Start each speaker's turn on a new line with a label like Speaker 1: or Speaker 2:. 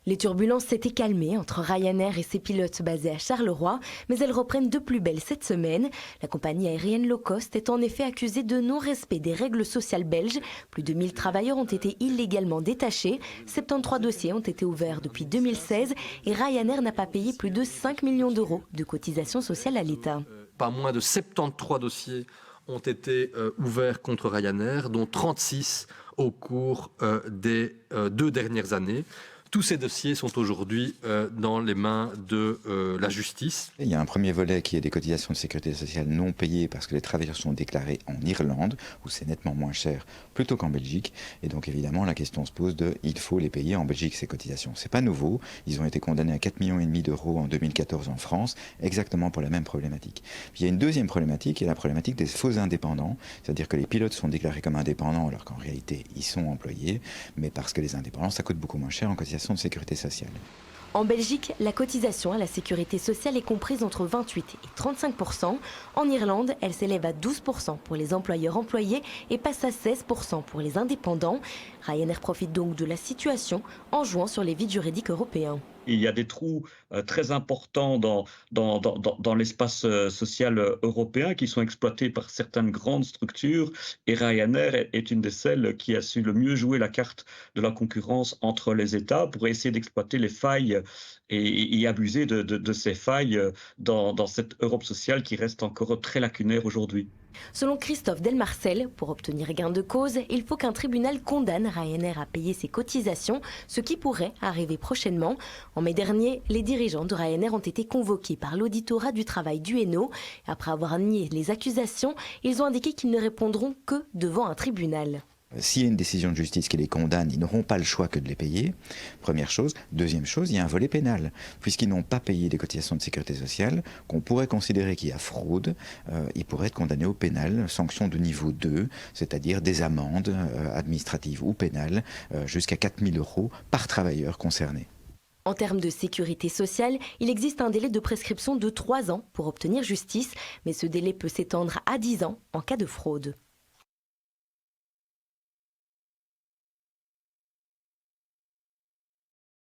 Speaker 1: Les turbulences s'étaient calmées entre Ryanair et ses pilotes basés à Charleroi, mais elles reprennent de plus belle cette semaine. La compagnie aérienne low cost est en effet accusée de non-respect des règles sociales belges. Plus de 1000 travailleurs ont été illégalement détachés. 73 dossiers ont été ouverts depuis 2016 et Ryanair n'a pas payé plus de 5 millions d'euros de cotisations sociales à l'État.
Speaker 2: Pas moins de 73 dossiers ont été ouverts contre Ryanair, dont 36 au cours des 2 dernières années. Tous ces dossiers sont aujourd'hui dans les mains de la justice.
Speaker 3: Il y a un premier volet qui est des cotisations de sécurité sociale non payées parce que les travailleurs sont déclarés en Irlande, où c'est nettement moins cher plutôt qu'en Belgique. Et donc évidemment, la question se pose de il faut les payer en Belgique, ces cotisations. C'est pas nouveau. Ils ont été condamnés à 4,5 millions d'euros en 2014 en France, exactement pour la même problématique. Puis il y a une deuxième problématique, qui est la problématique des faux indépendants. C'est-à-dire que les pilotes sont déclarés comme indépendants alors qu'en réalité, ils sont employés, mais parce que les indépendants, ça coûte beaucoup moins cher en cotisation de sécurité sociale.
Speaker 1: En Belgique, la cotisation à la sécurité sociale est comprise entre 28 et 35%. En Irlande, elle s'élève à 12% pour les employeurs employés et passe à 16% pour les indépendants. Ryanair profite donc de la situation en jouant sur les vides juridiques européens.
Speaker 4: Il y a des trous très importants dans l'espace social européen qui sont exploités par certaines grandes structures et Ryanair est une de celles qui a su le mieux jouer la carte de la concurrence entre les États pour essayer d'exploiter les failles et abuser de ces failles dans cette Europe sociale qui reste encore très lacunaire aujourd'hui.
Speaker 1: Selon Christophe Delmarcel, pour obtenir gain de cause, il faut qu'un tribunal condamne Ryanair à payer ses cotisations, ce qui pourrait arriver prochainement. En mai dernier, les dirigeants de Ryanair ont été convoqués par l'auditorat du travail du Hainaut. Après avoir nié les accusations, ils ont indiqué qu'ils ne répondront que devant un tribunal.
Speaker 3: S'il y a une décision de justice qui les condamne, ils n'auront pas le choix que de les payer. Première chose. Deuxième chose, il y a un volet pénal. Puisqu'ils n'ont pas payé des cotisations de sécurité sociale, qu'on pourrait considérer qu'il y a fraude, ils pourraient être condamnés au pénal, sanction de niveau 2, c'est-à-dire des amendes administratives ou pénales, jusqu'à 4 000 € par travailleur concerné.
Speaker 1: En termes de sécurité sociale, il existe un délai de prescription de 3 ans pour obtenir justice, mais ce délai peut s'étendre à 10 ans en cas de fraude.